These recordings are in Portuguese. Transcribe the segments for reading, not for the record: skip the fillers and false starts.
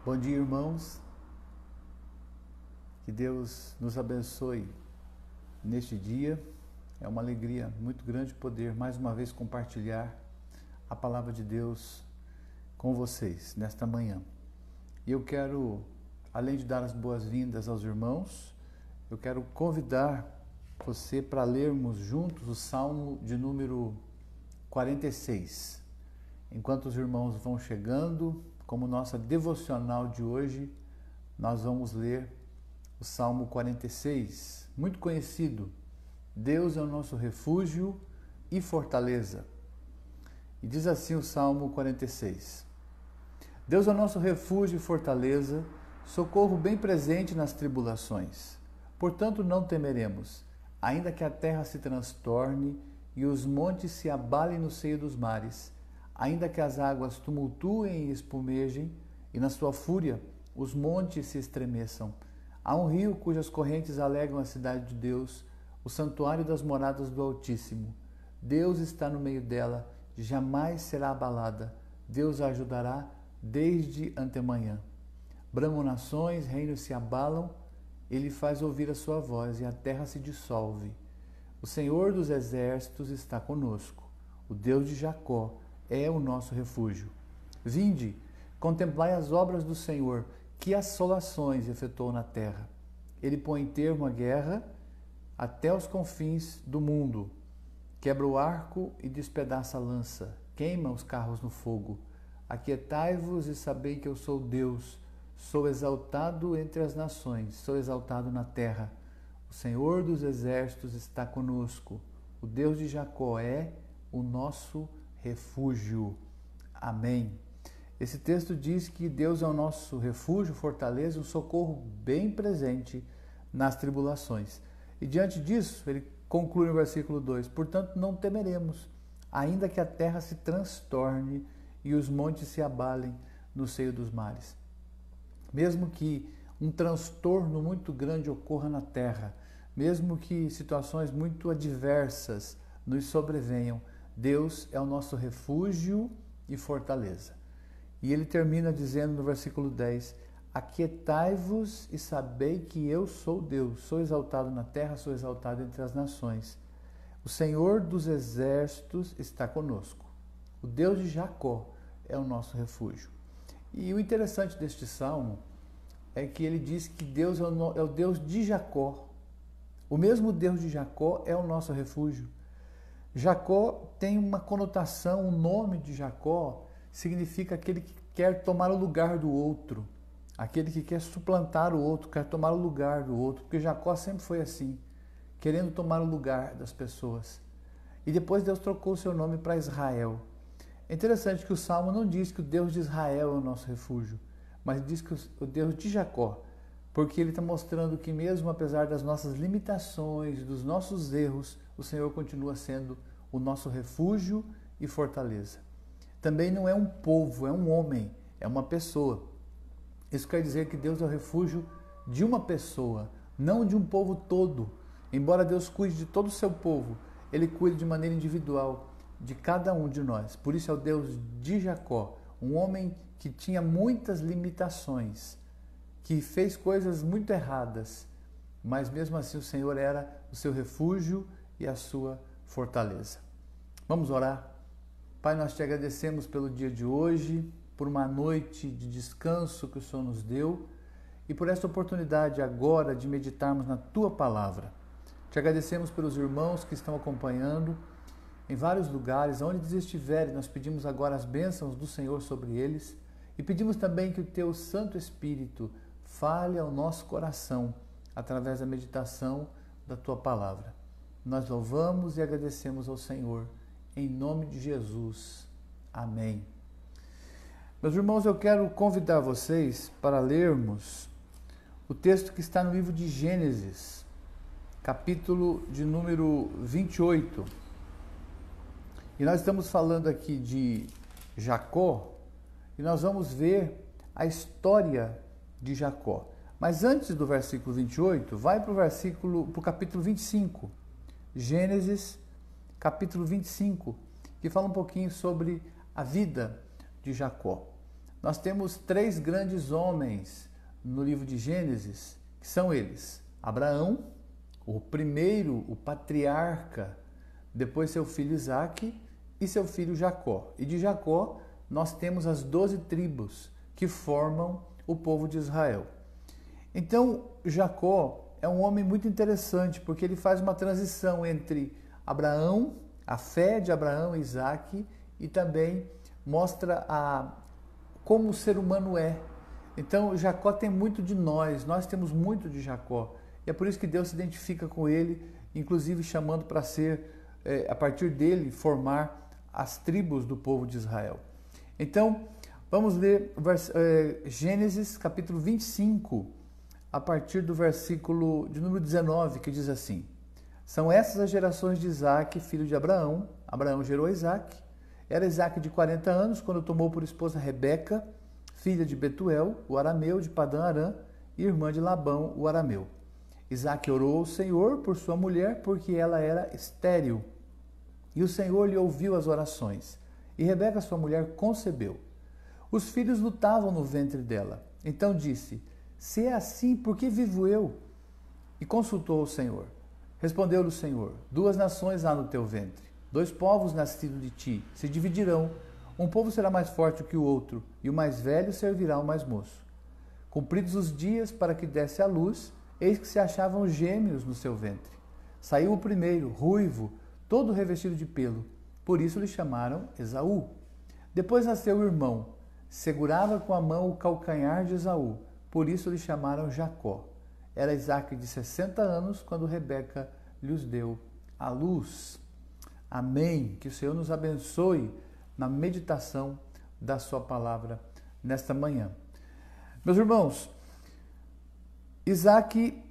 Bom dia, irmãos. Que Deus nos abençoe neste dia. É uma alegria muito grande poder mais uma vez compartilhar a palavra de Deus com vocês nesta manhã. E eu quero, além de dar as boas-vindas aos irmãos, eu quero convidar você para lermos juntos o Salmo de número 46. Enquanto os irmãos vão chegando, como nossa devocional de hoje, nós vamos ler o Salmo 46, muito conhecido. Deus é o nosso refúgio e fortaleza. E diz assim o Salmo 46. Deus é o nosso refúgio e fortaleza, socorro bem presente nas tribulações. Portanto, não temeremos, ainda que a terra se transtorne e os montes se abalem no seio dos mares, ainda que as águas tumultuem e espumejem, e na sua fúria os montes se estremeçam. Há um rio cujas correntes alegam a cidade de Deus, o santuário das moradas do Altíssimo. Deus está no meio dela, jamais será abalada. Deus a ajudará desde antemanhã. Bramam nações, reinos se abalam, ele faz ouvir a sua voz e a terra se dissolve. O Senhor dos exércitos está conosco, o Deus de Jacó é o nosso refúgio. Vinde, contemplai as obras do Senhor, que assolações efetuou na terra. Ele põe termo à guerra até os confins do mundo. Quebra o arco e despedaça a lança, queima os carros no fogo. Aquietai-vos e sabei que eu sou Deus, sou exaltado entre as nações, sou exaltado na terra. O Senhor dos exércitos está conosco, o Deus de Jacó é o nosso refúgio. Amém. Esse texto diz que Deus é o nosso refúgio, fortaleza, um socorro bem presente nas tribulações. E diante disso, ele conclui no versículo 2, portanto não temeremos, ainda que a terra se transtorne e os montes se abalem no seio dos mares. Mesmo que um transtorno muito grande ocorra na terra, mesmo que situações muito adversas nos sobrevenham, Deus é o nosso refúgio e fortaleza. E ele termina dizendo no versículo 10, aquietai-vos e sabei que eu sou Deus, sou exaltado na terra, sou exaltado entre as nações. O Senhor dos exércitos está conosco. O Deus de Jacó é o nosso refúgio. E o interessante deste salmo é que ele diz que Deus é o Deus de Jacó. O mesmo Deus de Jacó é o nosso refúgio. Jacó tem uma conotação, o nome de Jacó significa aquele que quer tomar o lugar do outro, aquele que quer suplantar o outro, quer tomar o lugar do outro, porque Jacó sempre foi assim, querendo tomar o lugar das pessoas. E depois Deus trocou o seu nome para Israel. É interessante que o Salmo não diz que o Deus de Israel é o nosso refúgio, mas diz que o Deus de Jacó, porque ele está mostrando que mesmo apesar das nossas limitações, dos nossos erros, o Senhor continua sendo o nosso refúgio e fortaleza. Também não é um povo, é um homem, é uma pessoa. Isso quer dizer que Deus é o refúgio de uma pessoa, não de um povo todo. Embora Deus cuide de todo o seu povo, ele cuida de maneira individual de cada um de nós. Por isso é o Deus de Jacó, um homem que tinha muitas limitações, que fez coisas muito erradas, mas mesmo assim o Senhor era o seu refúgio e a sua fortaleza. Vamos orar? Pai, nós te agradecemos pelo dia de hoje, por uma noite de descanso que o Senhor nos deu e por esta oportunidade agora de meditarmos na Tua Palavra. Te agradecemos pelos irmãos que estão acompanhando em vários lugares, onde eles estiverem, nós pedimos agora as bênçãos do Senhor sobre eles e pedimos também que o Teu Santo Espírito fale ao nosso coração através da meditação da Tua Palavra. Nós louvamos e agradecemos ao Senhor, em nome de Jesus. Amém. Meus irmãos, eu quero convidar vocês para lermos o texto que está no livro de Gênesis, capítulo de número 28. E nós estamos falando aqui de Jacó, e nós vamos ver a história de Jacó. Mas antes do versículo 28, vai para o capítulo 25. Gênesis, capítulo 25, que fala um pouquinho sobre a vida de Jacó. nós temos três grandes homens no livro de Gênesis, que são eles: Abraão, o primeiro, o patriarca, depois seu filho Isaque e seu filho Jacó. E de Jacó nós temos as 12 tribos que formam o povo de Israel. Então, Jacó é um homem muito interessante, porque ele faz uma transição entre Abraão, a fé de Abraão e Isaque, e também mostra como o ser humano é. Então, Jacó tem muito de nós temos muito de Jacó. E é por isso que Deus se identifica com ele, inclusive chamando para ser, a partir dele, formar as tribos do povo de Israel. Então, vamos ler Gênesis capítulo 25, a partir do versículo de número 19, que diz assim: São essas as gerações de Isaque, filho de Abraão. Abraão gerou Isaque. Era Isaque de 40 anos, quando tomou por esposa Rebeca, filha de Betuel, o arameu de Padã Arã, e irmã de Labão, o arameu. Isaque orou ao Senhor por sua mulher, porque ela era estéril. E o Senhor lhe ouviu as orações. E Rebeca, sua mulher, concebeu. Os filhos lutavam no ventre dela. Então disse: Se é assim, por que vivo eu? E consultou o Senhor. Respondeu-lhe o Senhor: 2 nações há no teu ventre, 2 povos nascidos de ti, se dividirão. Um povo será mais forte que o outro, e o mais velho servirá ao mais moço. Cumpridos os dias para que desse à luz, eis que se achavam gêmeos no seu ventre. Saiu o primeiro, ruivo, todo revestido de pelo. Por isso lhe chamaram Esaú. Depois nasceu o irmão. Segurava com a mão o calcanhar de Esaú. Por isso lhe chamaram Jacó. Era Isaque de 60 anos quando Rebeca lhes deu a luz. Amém. Que o Senhor nos abençoe na meditação da sua palavra nesta manhã. Meus irmãos, Isaque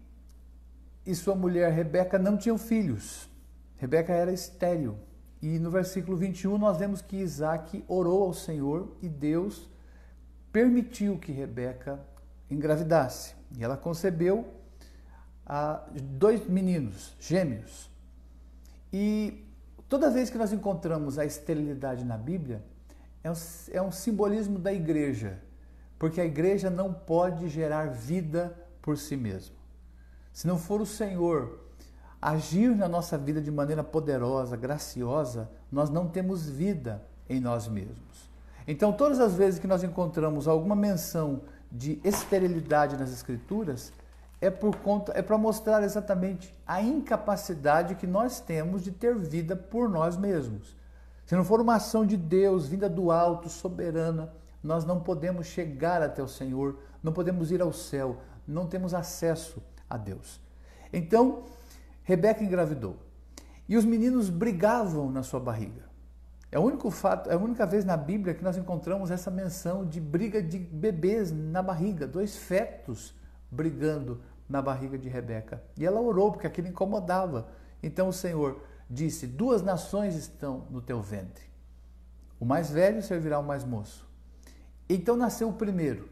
e sua mulher Rebeca não tinham filhos. Rebeca era estéril. E no versículo 21 nós vemos que Isaque orou ao Senhor e Deus permitiu que Rebeca engravidasse. E ela concebeu 2 meninos, gêmeos. E toda vez que nós encontramos a esterilidade na Bíblia, é um simbolismo da igreja, porque a igreja não pode gerar vida por si mesma. Se não for o Senhor agir na nossa vida de maneira poderosa, graciosa, nós não temos vida em nós mesmos. Então, todas as vezes que nós encontramos alguma menção de esterilidade nas Escrituras, é para mostrar exatamente a incapacidade que nós temos de ter vida por nós mesmos. Se não for uma ação de Deus, vinda do alto, soberana, nós não podemos chegar até o Senhor, não podemos ir ao céu, não temos acesso a Deus. Então, Rebeca engravidou. E os meninos brigavam na sua barriga. É o único fato, é a única vez na Bíblia que nós encontramos essa menção de briga de bebês na barriga, 2 fetos brigando na barriga de Rebeca. E ela orou porque aquilo incomodava. Então o Senhor disse: 2 nações estão no teu ventre. O mais velho servirá ao mais moço. Então nasceu o primeiro,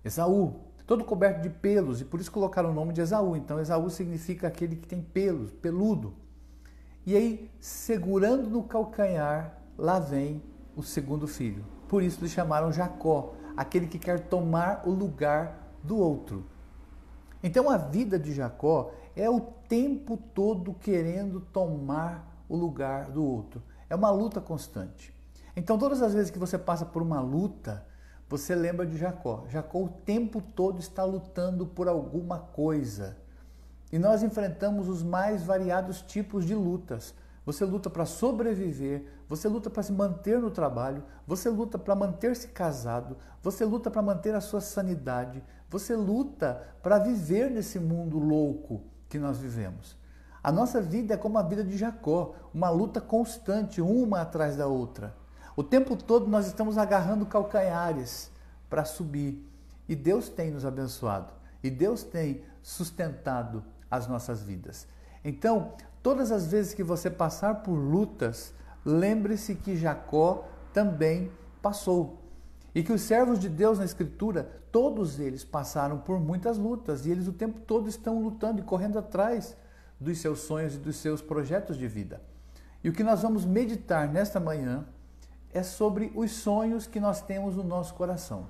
Esaú, todo coberto de pelos, e por isso colocaram o nome de Esaú. Então Esaú significa aquele que tem pelos, peludo. E aí, segurando no calcanhar, lá vem o segundo filho. Por isso lhe chamaram Jacó, aquele que quer tomar o lugar do outro. Então a vida de Jacó é o tempo todo querendo tomar o lugar do outro. É uma luta constante. Então todas as vezes que você passa por uma luta, você lembra de Jacó. Jacó o tempo todo está lutando por alguma coisa. E nós enfrentamos os mais variados tipos de lutas. Você luta para sobreviver, você luta para se manter no trabalho, você luta para manter-se casado, você luta para manter a sua sanidade, você luta para viver nesse mundo louco que nós vivemos. A nossa vida é como a vida de Jacó, uma luta constante, uma atrás da outra. O tempo todo nós estamos agarrando calcanhares para subir. E Deus tem nos abençoado. E Deus tem sustentado as nossas vidas. Então, todas as vezes que você passar por lutas, lembre-se que Jacó também passou. E que os servos de Deus na Escritura, todos eles passaram por muitas lutas. E eles o tempo todo estão lutando e correndo atrás dos seus sonhos e dos seus projetos de vida. E o que nós vamos meditar nesta manhã é sobre os sonhos que nós temos no nosso coração.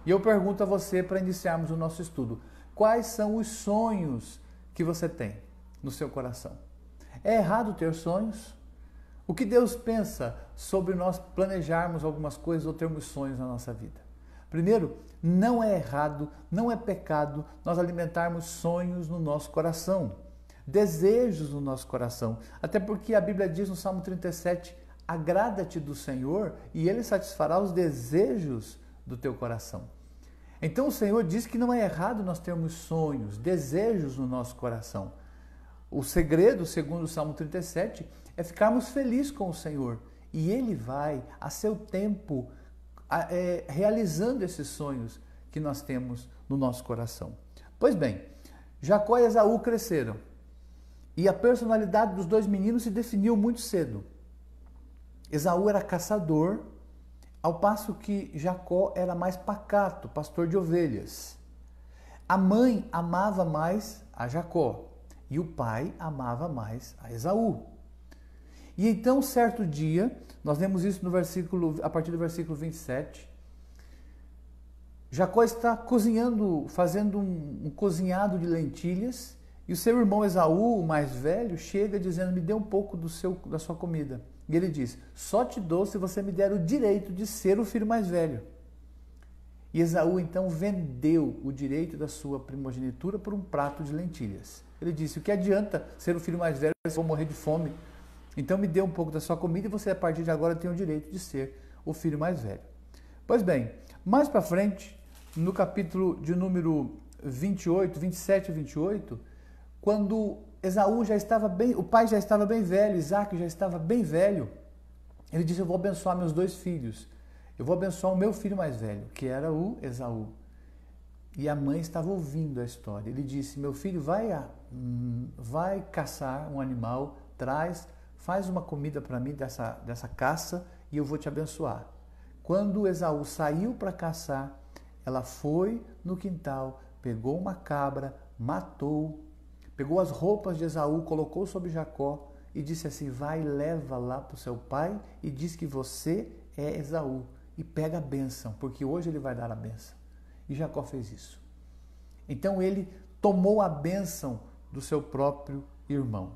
E eu pergunto a você para iniciarmos o nosso estudo: quais são os sonhos que você tem no seu coração? É errado ter sonhos? O que Deus pensa sobre nós planejarmos algumas coisas ou termos sonhos na nossa vida? Primeiro, não é errado, não é pecado nós alimentarmos sonhos no nosso coração, desejos no nosso coração. Até porque a Bíblia diz no Salmo 37, agrada-te do Senhor e Ele satisfará os desejos do teu coração. Então o Senhor diz que não é errado nós termos sonhos, desejos no nosso coração. O segredo, segundo o Salmo 37, é ficarmos felizes com o Senhor. E Ele vai, a seu tempo, realizando esses sonhos que nós temos no nosso coração. Pois bem, Jacó e Esaú cresceram. E a personalidade dos dois meninos se definiu muito cedo. Esaú era caçador, ao passo que Jacó era mais pacato, pastor de ovelhas. A mãe amava mais a Jacó e o pai amava mais a Esaú. E então, certo dia, nós vemos isso no versículo, a partir do versículo 27, Jacó está cozinhando, fazendo um cozinhado de lentilhas, e o seu irmão Esaú, o mais velho, chega dizendo: me dê um pouco da sua comida. E ele diz: só te dou se você me der o direito de ser o filho mais velho. E Esaú então vendeu o direito da sua primogenitura por um prato de lentilhas. Ele disse: o que adianta ser o filho mais velho se eu vou morrer de fome? Então me dê um pouco da sua comida e você a partir de agora tem o direito de ser o filho mais velho. Pois bem, mais para frente, no capítulo de número 28, 27 e 28, quando Esaú já estava bem, o pai já estava bem velho, Isaac já estava bem velho, ele disse: eu vou abençoar meus dois filhos, eu vou abençoar o meu filho mais velho, que era o Esaú. E a mãe estava ouvindo a história. Ele disse: meu filho, vai caçar um animal, faz uma comida para mim dessa caça e eu vou te abençoar. Quando Esaú saiu para caçar, ela foi no quintal, pegou uma cabra, matou, pegou as roupas de Esaú, colocou sobre Jacó e disse assim: vai, leva lá para o seu pai e diz que você é Esaú e pega a bênção, porque hoje ele vai dar a bênção. E Jacó fez isso. Então ele tomou a bênção do seu próprio irmão.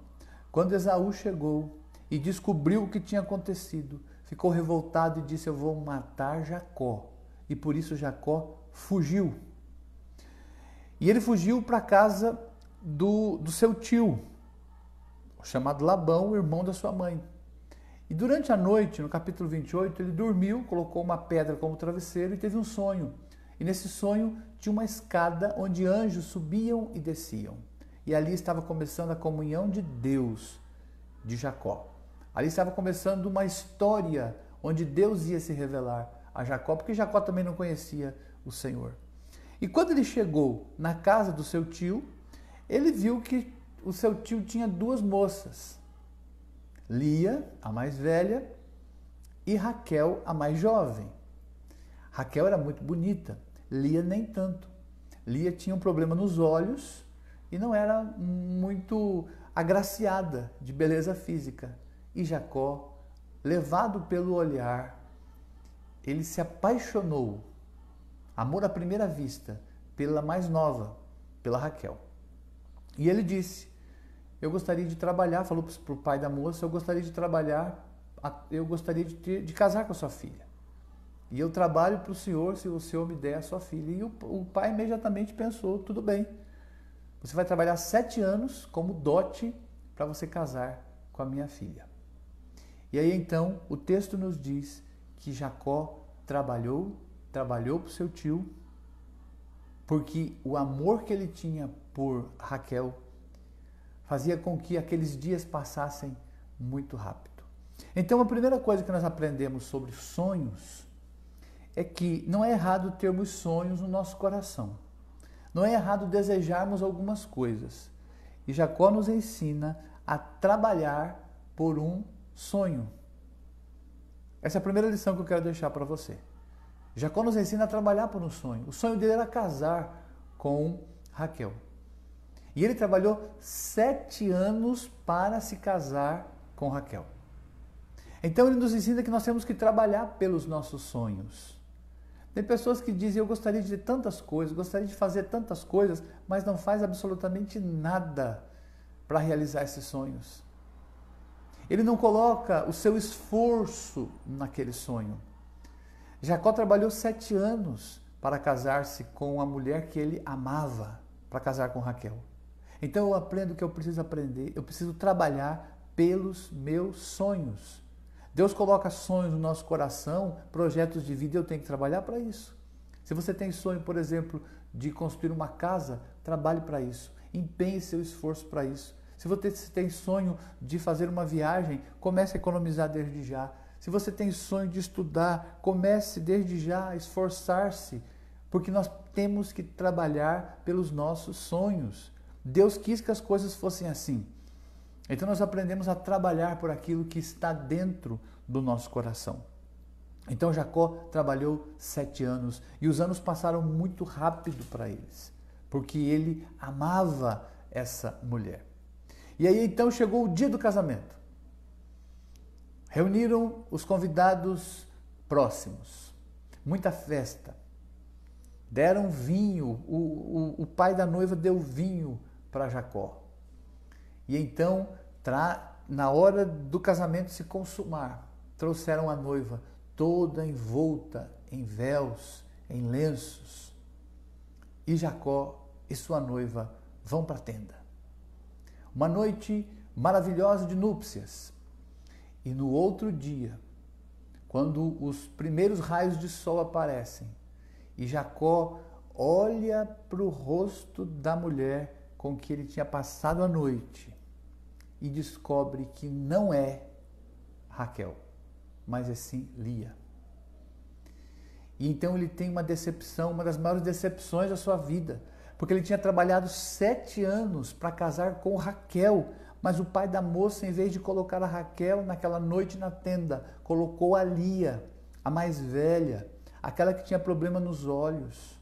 Quando Esaú chegou e descobriu o que tinha acontecido, ficou revoltado e disse: eu vou matar Jacó. E por isso Jacó fugiu. E ele fugiu para a casa do seu tio, chamado Labão, o irmão da sua mãe. E durante a noite, no capítulo 28, ele dormiu, colocou uma pedra como travesseiro e teve um sonho. E nesse sonho tinha uma escada onde anjos subiam e desciam. E ali estava começando a comunhão de Deus, de Jacó. Ali estava começando uma história onde Deus ia se revelar a Jacó, porque Jacó também não conhecia o Senhor. E quando ele chegou na casa do seu tio, ele viu que o seu tio tinha duas moças, Lia, a mais velha, e Raquel, a mais jovem. Raquel era muito bonita, Lia nem tanto. Lia tinha um problema nos olhos e não era muito agraciada de beleza física. E Jacó, levado pelo olhar, ele se apaixonou, amor à primeira vista, pela mais nova, pela Raquel. E ele disse: eu gostaria de trabalhar, falou para o pai da moça: eu gostaria de trabalhar, eu gostaria de casar com a sua filha. E eu trabalho para o senhor se o senhor me der a sua filha. E o pai imediatamente pensou: tudo bem, você vai trabalhar 7 anos como dote para você casar com a minha filha. E aí então o texto nos diz que Jacó trabalhou para o seu tio, porque o amor que ele tinha por Raquel fazia com que aqueles dias passassem muito rápido. Então a primeira coisa que nós aprendemos sobre sonhos é que não é errado termos sonhos no nosso coração. Não é errado desejarmos algumas coisas. E Jacó nos ensina a trabalhar por um sonho. Essa é a primeira lição que eu quero deixar para você. Jacó nos ensina a trabalhar por um sonho. O sonho dele era casar com Raquel. E ele trabalhou 7 anos para se casar com Raquel. Então ele nos ensina que nós temos que trabalhar pelos nossos sonhos. Tem pessoas que dizem, eu gostaria de ter tantas coisas, gostaria de fazer tantas coisas, mas não faz absolutamente nada para realizar esses sonhos. Ele não coloca o seu esforço naquele sonho. Jacó trabalhou 7 anos para casar-se com a mulher que ele amava, para casar com Raquel. Então eu aprendo que eu preciso aprender, eu preciso trabalhar pelos meus sonhos. Deus coloca sonhos no nosso coração, projetos de vida, eu tenho que trabalhar para isso. Se você tem sonho, por exemplo, de construir uma casa, trabalhe para isso. Empenhe seu esforço para isso. Se você tem sonho de fazer uma viagem, comece a economizar desde já. Se você tem sonho de estudar, comece desde já a esforçar-se, porque nós temos que trabalhar pelos nossos sonhos. Deus quis que as coisas fossem assim. Então nós aprendemos a trabalhar por aquilo que está dentro do nosso coração. Então Jacó trabalhou 7 anos e os anos passaram muito rápido para eles, porque ele amava essa mulher. E aí então chegou o dia do casamento. Reuniram os convidados próximos, muita festa. Deram vinho, o pai da noiva deu vinho para Jacó. E então, na hora do casamento se consumar, trouxeram a noiva toda envolta em véus, em lenços. E Jacó e sua noiva vão para a tenda. Uma noite maravilhosa de núpcias. E no outro dia, quando os primeiros raios de sol aparecem, e Jacó olha para o rosto da mulher com que ele tinha passado a noite e descobre que não é Raquel, mas é sim Lia. E então ele tem uma decepção, uma das maiores decepções da sua vida, porque ele tinha trabalhado 7 anos para casar com Raquel, mas o pai da moça, em vez de colocar a Raquel naquela noite na tenda, colocou a Lia, a mais velha, aquela que tinha problema nos olhos.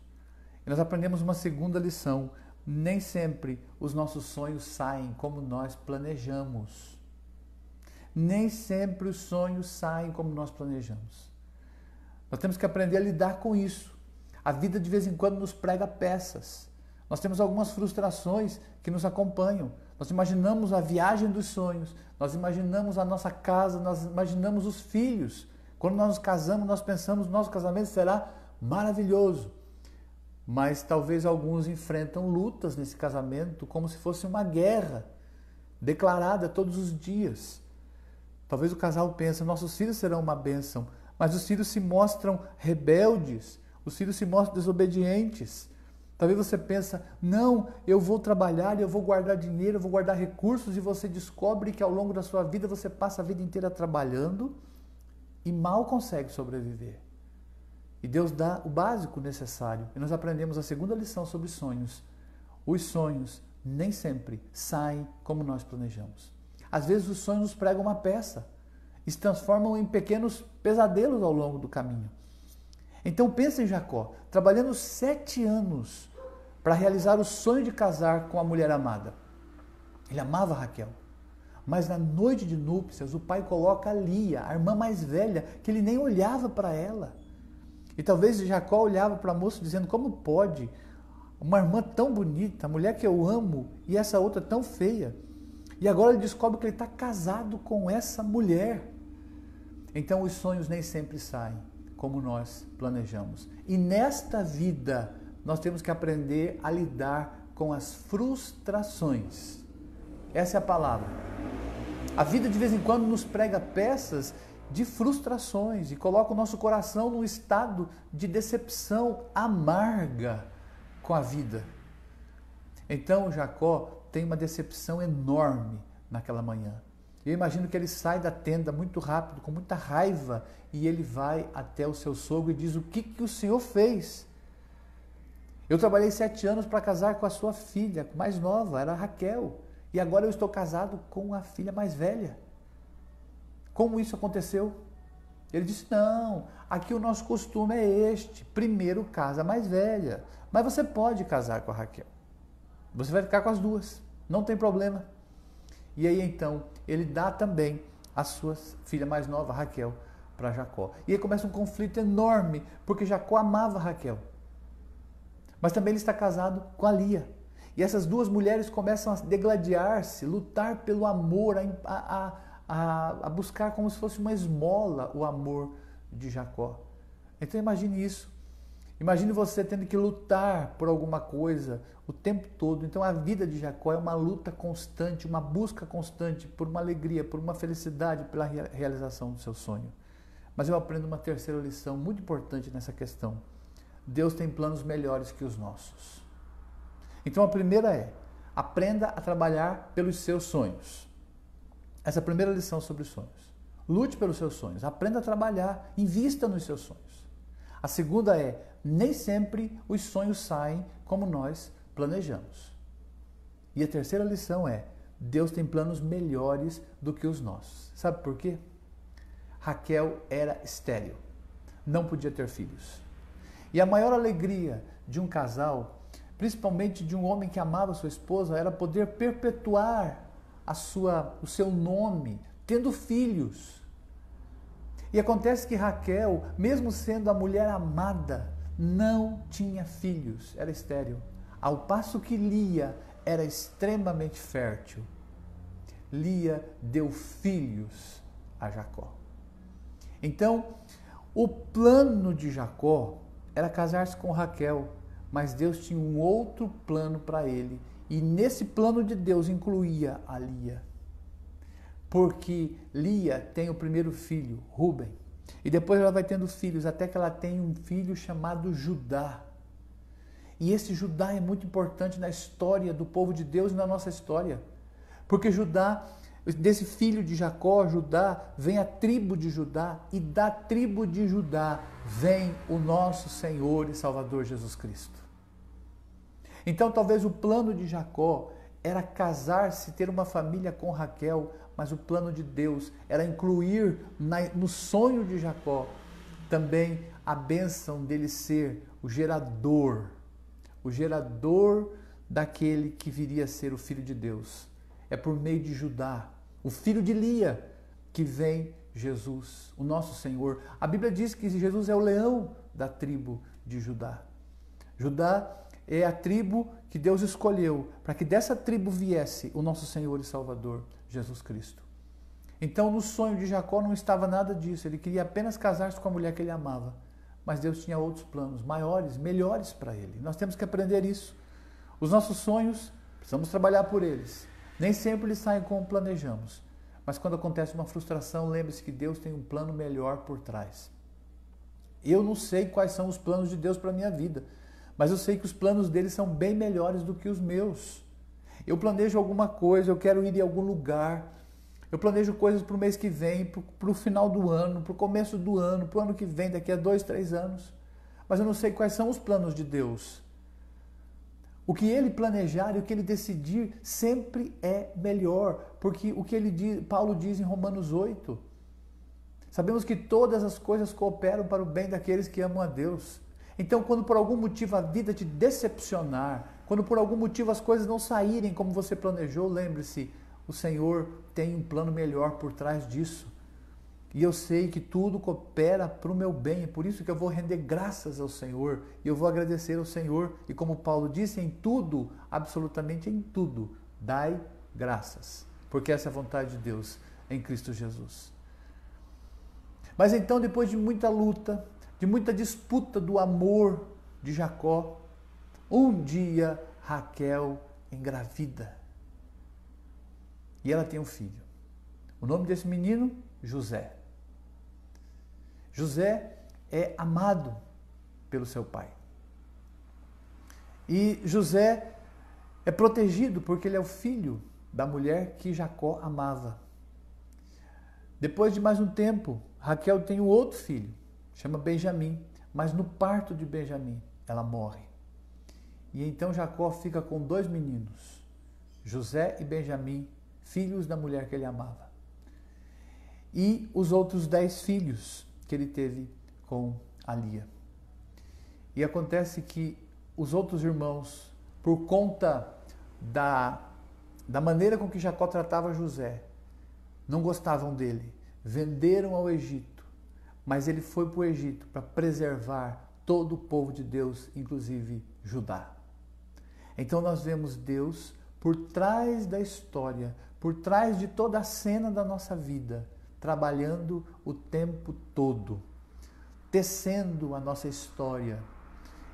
E nós aprendemos uma segunda lição. Nem sempre os nossos sonhos saem como nós planejamos. Nem sempre os sonhos saem como nós planejamos. Nós temos que aprender a lidar com isso. A vida de vez em quando nos prega peças. Nós temos algumas frustrações que nos acompanham. Nós imaginamos a viagem dos sonhos, nós imaginamos a nossa casa, nós imaginamos os filhos. Quando nós nos casamos, nós pensamos que nosso casamento será maravilhoso. Mas talvez alguns enfrentam lutas nesse casamento como se fosse uma guerra declarada todos os dias. Talvez o casal pense, nossos filhos serão uma bênção, mas os filhos se mostram rebeldes, os filhos se mostram desobedientes. Talvez você pensa, não, eu vou trabalhar, eu vou guardar dinheiro, eu vou guardar recursos, e você descobre que ao longo da sua vida você passa a vida inteira trabalhando e mal consegue sobreviver. E Deus dá o básico necessário. E nós aprendemos a segunda lição sobre sonhos. Os sonhos nem sempre saem como nós planejamos. Às vezes os sonhos nos pregam uma peça e se transformam em pequenos pesadelos ao longo do caminho. Então pensa em Jacó, trabalhando 7 anos para realizar o sonho de casar com a mulher amada. Ele amava Raquel. Mas na noite de núpcias, o pai coloca a Lia, a irmã mais velha, que ele nem olhava para ela. E talvez Jacó olhava para a moça dizendo, como pode uma irmã tão bonita, a mulher que eu amo, e essa outra tão feia? E agora ele descobre que ele está casado com essa mulher. Então os sonhos nem sempre saem como nós planejamos. E nesta vida, nós temos que aprender a lidar com as frustrações. Essa é a palavra. A vida de vez em quando nos prega peças de frustrações e coloca o nosso coração num estado de decepção amarga com a vida. Então Jacó tem uma decepção enorme naquela manhã. Eu imagino que ele sai da tenda muito rápido, com muita raiva, e ele vai até o seu sogro e diz, o que o senhor fez? Eu trabalhei 7 anos para casar com a sua filha mais nova, era Raquel, e agora eu estou casado com a filha mais velha. Como isso aconteceu? Ele disse, não, aqui o nosso costume é este, primeiro casa a mais velha, mas você pode casar com a Raquel, você vai ficar com as duas, não tem problema. E aí então, ele dá também a sua filha mais nova, Raquel, para Jacó. E aí começa um conflito enorme, porque Jacó amava Raquel. Mas também ele está casado com a Lia. E essas duas mulheres começam a degladiar-se, lutar pelo amor, a buscar como se fosse uma esmola o amor de Jacó. Então imagine isso. Imagine você tendo que lutar por alguma coisa o tempo todo. Então a vida de Jacó é uma luta constante, uma busca constante por uma alegria, por uma felicidade, pela realização do seu sonho. Mas eu aprendo uma terceira lição muito importante nessa questão. Deus tem planos melhores que os nossos. Então a primeira é, aprenda a trabalhar pelos seus sonhos. Essa é a primeira lição sobre os sonhos. Lute pelos seus sonhos, aprenda a trabalhar, invista nos seus sonhos. A segunda é, nem sempre os sonhos saem como nós planejamos. E a terceira lição é, Deus tem planos melhores do que os nossos. Sabe por quê? Raquel era estéril, não podia ter filhos. E a maior alegria de um casal, principalmente de um homem que amava sua esposa, era poder perpetuar o seu nome, tendo filhos. E acontece que Raquel, mesmo sendo a mulher amada, não tinha filhos, era estéril. Ao passo que Lia era extremamente fértil. Lia deu filhos a Jacó. Então, o plano de Jacó era casar-se com Raquel, mas Deus tinha um outro plano para ele. E nesse plano de Deus incluía a Lia. Porque Lia tem o primeiro filho, Rúben. E depois ela vai tendo filhos, até que ela tem um filho chamado Judá. E esse Judá é muito importante na história do povo de Deus e na nossa história. Porque Judá, desse filho de Jacó, Judá, vem a tribo de Judá. E da tribo de Judá vem o nosso Senhor e Salvador Jesus Cristo. Então talvez o plano de Jacó era casar-se, ter uma família com Raquel, mas o plano de Deus era incluir no sonho de Jacó também a bênção dele ser o gerador daquele que viria a ser o Filho de Deus. É por meio de Judá, o filho de Lia, que vem Jesus, o nosso Senhor. A Bíblia diz que Jesus é o leão da tribo de Judá. Judá é a tribo que Deus escolheu para que dessa tribo viesse o nosso Senhor e Salvador, Jesus Cristo. Então, no sonho de Jacó não estava nada disso. Ele queria apenas casar-se com a mulher que ele amava. Mas Deus tinha outros planos, maiores, melhores para ele. Nós temos que aprender isso. Os nossos sonhos, precisamos trabalhar por eles. Nem sempre eles saem como planejamos. Mas quando acontece uma frustração, lembre-se que Deus tem um plano melhor por trás. Eu não sei quais são os planos de Deus para a minha vida. Mas eu sei que os planos dele são bem melhores do que os meus. Eu planejo alguma coisa, eu quero ir em algum lugar. Eu planejo coisas para o mês que vem, para o final do ano, para o começo do ano, para o ano que vem, daqui a 2, 3 anos. Mas eu não sei quais são os planos de Deus. O que ele planejar e o que ele decidir sempre é melhor. Porque o que Paulo diz em Romanos 8. Sabemos que todas as coisas cooperam para o bem daqueles que amam a Deus. Então, quando por algum motivo a vida te decepcionar, quando por algum motivo as coisas não saírem como você planejou, lembre-se, o Senhor tem um plano melhor por trás disso. E eu sei que tudo coopera para o meu bem, é por isso que eu vou render graças ao Senhor, e eu vou agradecer ao Senhor, e como Paulo disse, em tudo, absolutamente em tudo, dai graças, porque essa é a vontade de Deus em Cristo Jesus. Mas então, depois de muita luta, de muita disputa do amor de Jacó, um dia Raquel engravida. E ela tem um filho. O nome desse menino, José. José é amado pelo seu pai. E José é protegido porque ele é o filho da mulher que Jacó amava. Depois de mais um tempo, Raquel tem um outro filho, chama Benjamim, mas no parto de Benjamim ela morre. E então Jacó fica com 2 meninos, José e Benjamim, filhos da mulher que ele amava. E os outros 10 filhos que ele teve com a Lia. E acontece que os outros irmãos, por conta da maneira com que Jacó tratava José, não gostavam dele, venderam ao Egito, mas ele foi para o Egito para preservar todo o povo de Deus, inclusive Judá. Então nós vemos Deus por trás da história, por trás de toda a cena da nossa vida, trabalhando o tempo todo, tecendo a nossa história.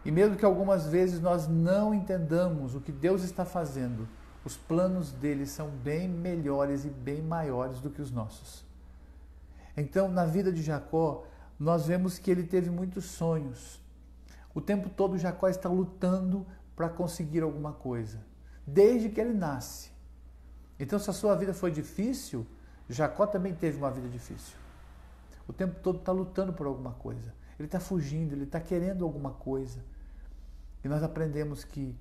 E mesmo que algumas vezes nós não entendamos o que Deus está fazendo, os planos dele são bem melhores e bem maiores do que os nossos. Então, na vida de Jacó, nós vemos que ele teve muitos sonhos. O tempo todo Jacó está lutando para conseguir alguma coisa, desde que ele nasce. Então, se a sua vida foi difícil, Jacó também teve uma vida difícil. O tempo todo está lutando por alguma coisa. Ele está fugindo, ele está querendo alguma coisa. E nós aprendemos que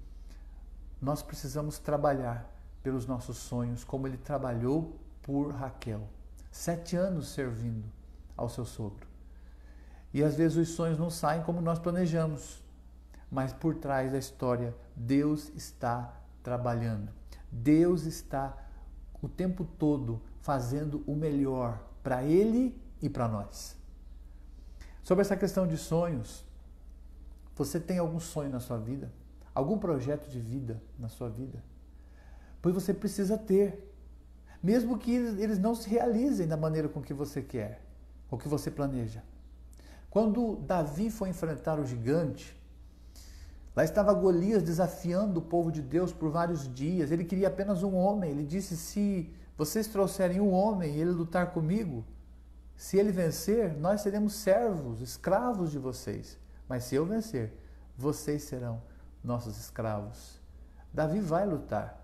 nós precisamos trabalhar pelos nossos sonhos, como ele trabalhou por Raquel. 7 anos servindo ao seu sogro. E às vezes os sonhos não saem como nós planejamos. Mas por trás da história, Deus está trabalhando. Deus está o tempo todo fazendo o melhor para ele e para nós. Sobre essa questão de sonhos, você tem algum sonho na sua vida? Algum projeto de vida na sua vida? Pois você precisa ter. Mesmo que eles não se realizem da maneira com que você quer, ou que você planeja. Quando Davi foi enfrentar o gigante, lá estava Golias desafiando o povo de Deus por vários dias. Ele queria apenas um homem. Ele disse, se vocês trouxerem um homem e ele lutar comigo, se ele vencer, nós seremos servos, escravos de vocês. Mas se eu vencer, vocês serão nossos escravos. Davi vai lutar.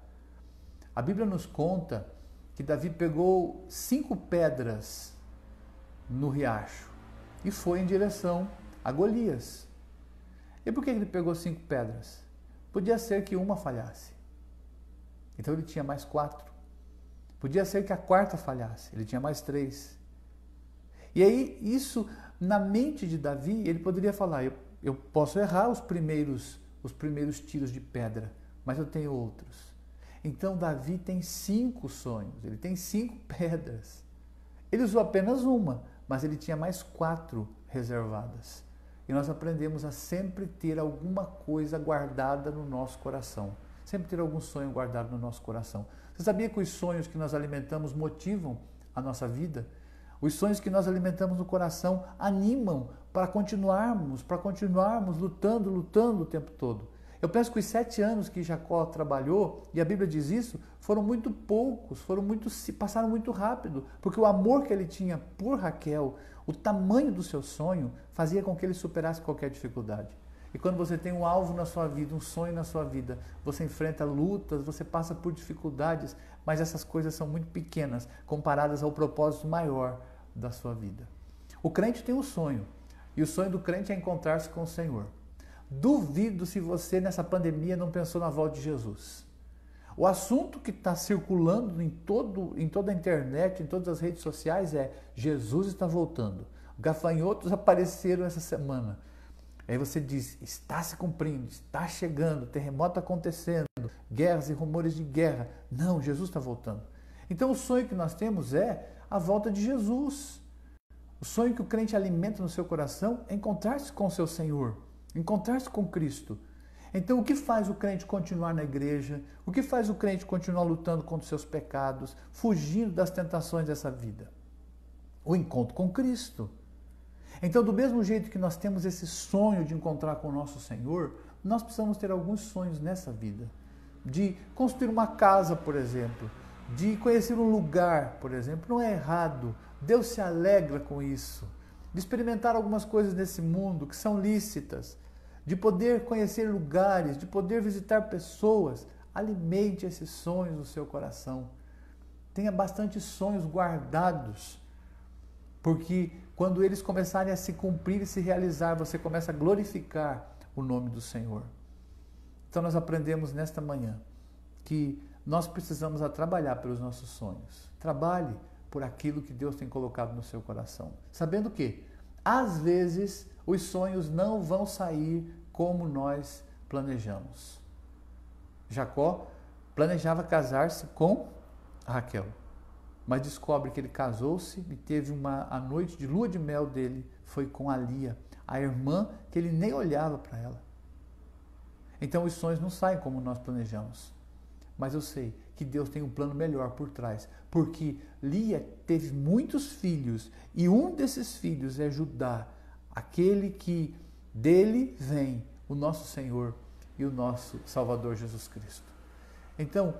A Bíblia nos conta que Davi pegou 5 pedras no riacho e foi em direção a Golias. E por que ele pegou 5 pedras? Podia ser que uma falhasse. Então ele tinha mais 4. Podia ser que a 4ª falhasse. Ele tinha mais 3. E aí, isso, na mente de Davi, ele poderia falar, eu posso errar os primeiros tiros de pedra, mas eu tenho outros. Então, Davi tem 5 sonhos, ele tem 5 pedras. Ele usou apenas uma, mas ele tinha mais 4 reservadas. E nós aprendemos a sempre ter alguma coisa guardada no nosso coração. Sempre ter algum sonho guardado no nosso coração. Você sabia que os sonhos que nós alimentamos motivam a nossa vida? Os sonhos que nós alimentamos no coração animam para continuarmos lutando o tempo todo. Eu penso que os 7 anos que Jacó trabalhou, e a Bíblia diz isso, foram muito poucos, passaram muito rápido, porque o amor que ele tinha por Raquel, o tamanho do seu sonho, fazia com que ele superasse qualquer dificuldade. E quando você tem um alvo na sua vida, um sonho na sua vida, você enfrenta lutas, você passa por dificuldades, mas essas coisas são muito pequenas comparadas ao propósito maior da sua vida. O crente tem um sonho, e o sonho do crente é encontrar-se com o Senhor. Duvido se você nessa pandemia não pensou na volta de Jesus. O assunto que está circulando em toda a internet, em todas as redes sociais é Jesus está voltando. Gafanhotos apareceram essa semana. Aí você diz, está se cumprindo, está chegando, terremoto acontecendo, guerras e rumores de guerra. Não, Jesus está voltando. Então o sonho que nós temos é a volta de Jesus. O sonho que o crente alimenta no seu coração é encontrar-se com o seu Senhor, encontrar-se com Cristo. Então o que faz o crente continuar na igreja? O que faz o crente continuar lutando contra os seus pecados, fugindo das tentações dessa vida? O encontro com Cristo. Então, do mesmo jeito que nós temos esse sonho de encontrar com o nosso Senhor, nós precisamos ter alguns sonhos nessa vida. De construir uma casa, por exemplo. De conhecer um lugar, por exemplo. Não é errado. Deus se alegra com isso. De experimentar algumas coisas nesse mundo que são lícitas. De poder conhecer lugares, de poder visitar pessoas. Alimente esses sonhos no seu coração. Tenha bastante sonhos guardados. Porque quando eles começarem a se cumprir e se realizar, você começa a glorificar o nome do Senhor. Então nós aprendemos nesta manhã que nós precisamos trabalhar pelos nossos sonhos. Trabalhe por aquilo que Deus tem colocado no seu coração. Sabendo que, às vezes, os sonhos não vão sair como nós planejamos. Jacó planejava casar-se com Raquel. mas descobre que ele casou-se e teve a noite de lua de mel dele foi com a Lia, a irmã que ele nem olhava para ela. Então os sonhos não saem como nós planejamos. Mas eu sei que Deus tem um plano melhor por trás, porque Lia teve muitos filhos e um desses filhos é Judá, aquele que dele vem o nosso Senhor e o nosso Salvador Jesus Cristo. Então,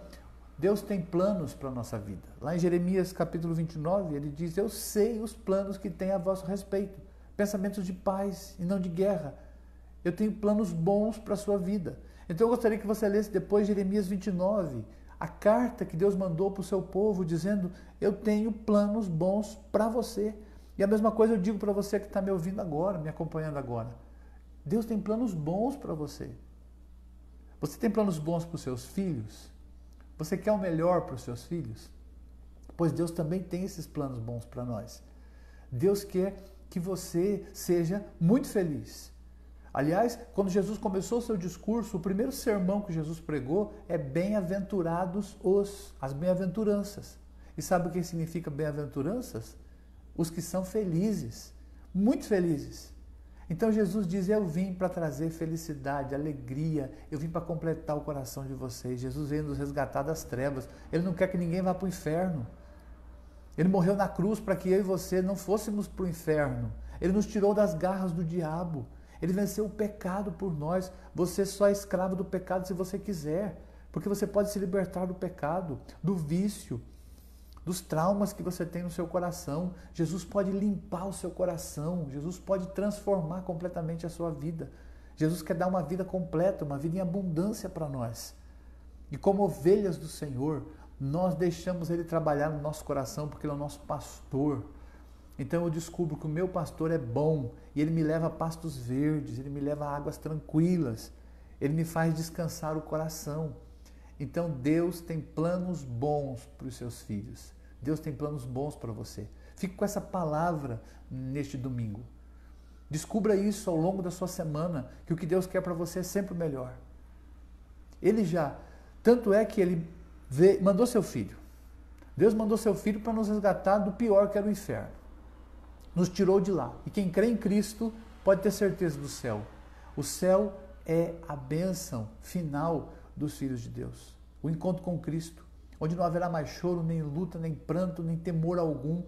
Deus tem planos para a nossa vida. Lá em Jeremias capítulo 29, ele diz: eu sei os planos que tem a vosso respeito, pensamentos de paz e não de guerra. Eu tenho planos bons para a sua vida. Então eu gostaria que você lesse depois Jeremias 29, a carta que Deus mandou para o seu povo, dizendo: eu tenho planos bons para você. E a mesma coisa eu digo para você que está me ouvindo agora, me acompanhando agora. Deus tem planos bons para você. Você tem planos bons para os seus filhos? Você quer o melhor para os seus filhos? Pois Deus também tem esses planos bons para nós. Deus quer que você seja muito feliz. Aliás, quando Jesus começou o seu discurso, o primeiro sermão que Jesus pregou é bem-aventurados as bem-aventuranças. E sabe o que significa bem-aventuranças? Os que são felizes, muito felizes. Então Jesus diz: eu vim para trazer felicidade, alegria, eu vim para completar o coração de vocês. Jesus veio nos resgatar das trevas, Ele não quer que ninguém vá para o inferno. Ele morreu na cruz para que eu e você não fôssemos para o inferno. Ele nos tirou das garras do diabo. Ele venceu o pecado por nós. Você só é escravo do pecado se você quiser, porque você pode se libertar do pecado, do vício, dos traumas que você tem no seu coração. Jesus pode limpar o seu coração. Jesus pode transformar completamente a sua vida. Jesus quer dar uma vida completa, uma vida em abundância para nós. E como ovelhas do Senhor, nós deixamos Ele trabalhar no nosso coração, porque Ele é o nosso pastor. Então eu descubro que o meu pastor é bom e ele me leva a pastos verdes, ele me leva a águas tranquilas, ele me faz descansar o coração. Então Deus tem planos bons para os seus filhos. Deus tem planos bons para você. Fique com essa palavra neste domingo. Descubra isso ao longo da sua semana, que o que Deus quer para você é sempre o melhor. Tanto é que Ele mandou seu Filho. Deus mandou seu Filho para nos resgatar do pior, que era o inferno. Nos tirou de lá. E quem crê em Cristo pode ter certeza do céu. O céu é a bênção final dos filhos de Deus. O encontro com Cristo, onde não haverá mais choro, nem luta, nem pranto, nem temor algum.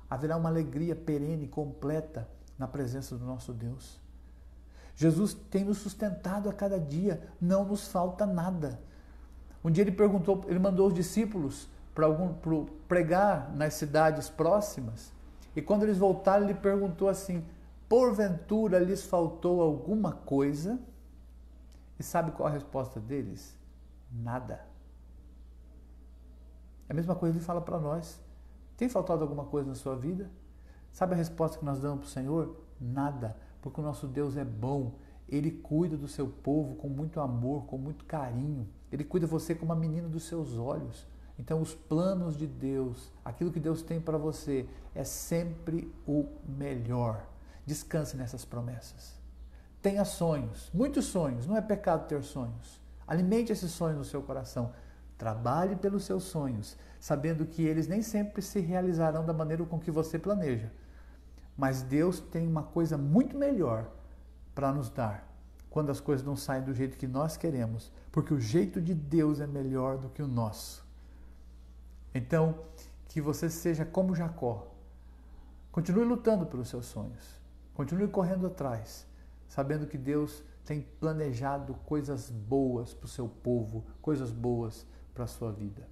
Haverá uma alegria perene, completa, na presença do nosso Deus. Jesus tem nos sustentado a cada dia, não nos falta nada. Um dia ele mandou os discípulos para pregar nas cidades próximas. E quando eles voltaram, ele perguntou assim: porventura lhes faltou alguma coisa? E sabe qual a resposta deles? Nada. É a mesma coisa que ele fala para nós. Tem faltado alguma coisa na sua vida? Sabe a resposta que nós damos para o Senhor? Nada. Porque o nosso Deus é bom. Ele cuida do seu povo com muito amor, com muito carinho. Ele cuida de você como a menina dos seus olhos. Então os planos de Deus, aquilo que Deus tem para você, é sempre o melhor. Descanse nessas promessas. Tenha sonhos, muitos sonhos. Não é pecado ter sonhos. Alimente esses sonhos no seu coração. Trabalhe pelos seus sonhos, sabendo que eles nem sempre se realizarão da maneira com que você planeja. Mas Deus tem uma coisa muito melhor para nos dar quando as coisas não saem do jeito que nós queremos, porque o jeito de Deus é melhor do que o nosso. Então, que você seja como Jacó. Continue lutando pelos seus sonhos. Continue correndo atrás, sabendo que Deus tem planejado coisas boas para o seu povo, coisas boas para a sua vida.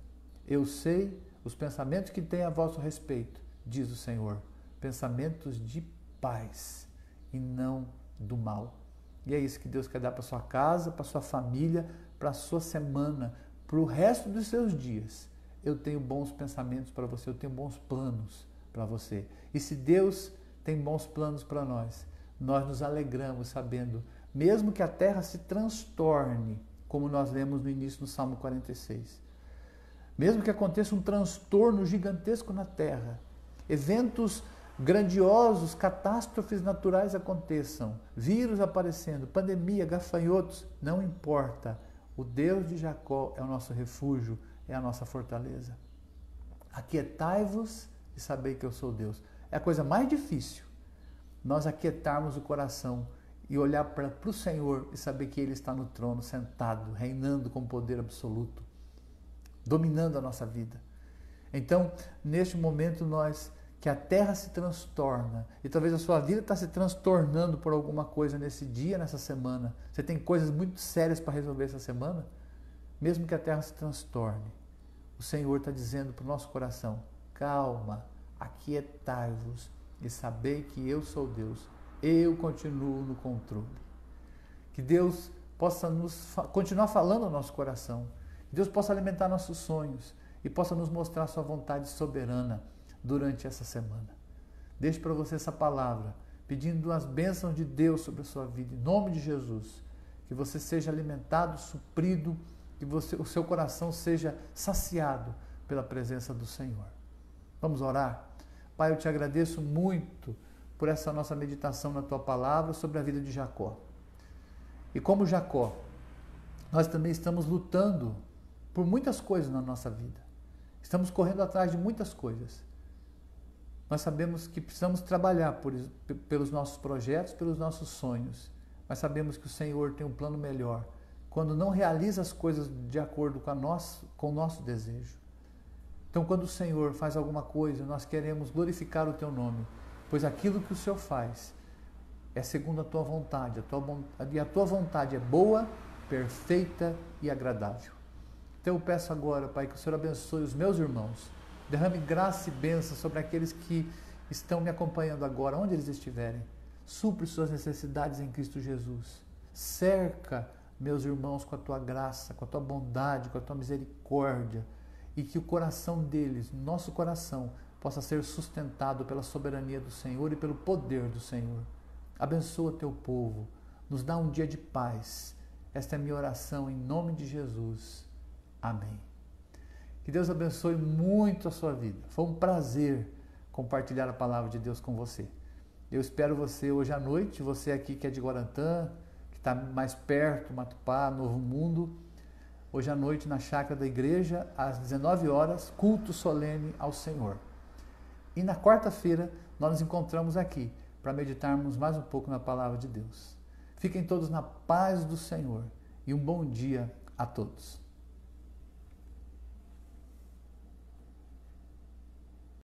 Eu sei os pensamentos que tenho a vosso respeito, diz o Senhor, pensamentos de paz e não do mal. E é isso que Deus quer dar para sua casa, para sua família, para a sua semana, para o resto dos seus dias. Eu tenho bons pensamentos para você, eu tenho bons planos para você. E se Deus tem bons planos para nós nos alegramos sabendo, mesmo que a terra se transtorne, como nós lemos no início do Salmo 46. Mesmo que aconteça um transtorno gigantesco na terra, eventos grandiosos, catástrofes naturais aconteçam, vírus aparecendo, pandemia, gafanhotos, não importa. O Deus de Jacó é o nosso refúgio, é a nossa fortaleza. Aquietai-vos e sabei que eu sou Deus. É a coisa mais difícil, nós aquietarmos o coração e olhar para o Senhor e saber que Ele está no trono, sentado, reinando com poder absoluto, dominando a nossa vida. Então, neste momento, que a terra se transtorna, e talvez a sua vida está se transtornando por alguma coisa nesse dia, nessa semana. Você tem coisas muito sérias para resolver essa semana? Mesmo que a terra se transtorne, o Senhor está dizendo para o nosso coração, calma, aquietai-vos e sabei que eu sou Deus, eu continuo no controle. Que Deus possa continuar falando ao nosso coração, que Deus possa alimentar nossos sonhos e possa nos mostrar sua vontade soberana durante essa semana. Deixo para você essa palavra, pedindo as bênçãos de Deus sobre a sua vida, em nome de Jesus, que você seja alimentado, suprido, que o seu coração seja saciado pela presença do Senhor. Vamos orar? Pai, eu te agradeço muito por essa nossa meditação na tua palavra sobre a vida de Jacó. E como Jacó, nós também estamos lutando por muitas coisas na nossa vida. Estamos correndo atrás de muitas coisas. Nós sabemos que precisamos trabalhar pelos nossos projetos, pelos nossos sonhos. Mas sabemos que o Senhor tem um plano melhor quando não realiza as coisas de acordo com o nosso desejo. Então, quando o Senhor faz alguma coisa, nós queremos glorificar o teu nome, pois aquilo que o Senhor faz é segundo a tua vontade, e a tua vontade é boa, perfeita e agradável. Então eu peço agora, Pai, que o Senhor abençoe os meus irmãos, derrame graça e bênção sobre aqueles que estão me acompanhando agora, onde eles estiverem. Supre suas necessidades em Cristo Jesus. Cerca meus irmãos com a tua graça, com a tua bondade, com a tua misericórdia, e que o coração deles, nosso coração, possa ser sustentado pela soberania do Senhor e pelo poder do Senhor. Abençoa teu povo, nos dá um dia de paz. Esta é a minha oração em nome de Jesus. Amém. Que Deus abençoe muito a sua vida. Foi um prazer compartilhar a palavra de Deus com você. Eu espero você hoje à noite, você aqui que é de Guarantã, que está mais perto, Matupá, Novo Mundo, hoje à noite na chácara da igreja, às 19 horas, culto solene ao Senhor. E na quarta-feira nós nos encontramos aqui para meditarmos mais um pouco na palavra de Deus. Fiquem todos na paz do Senhor e um bom dia a todos.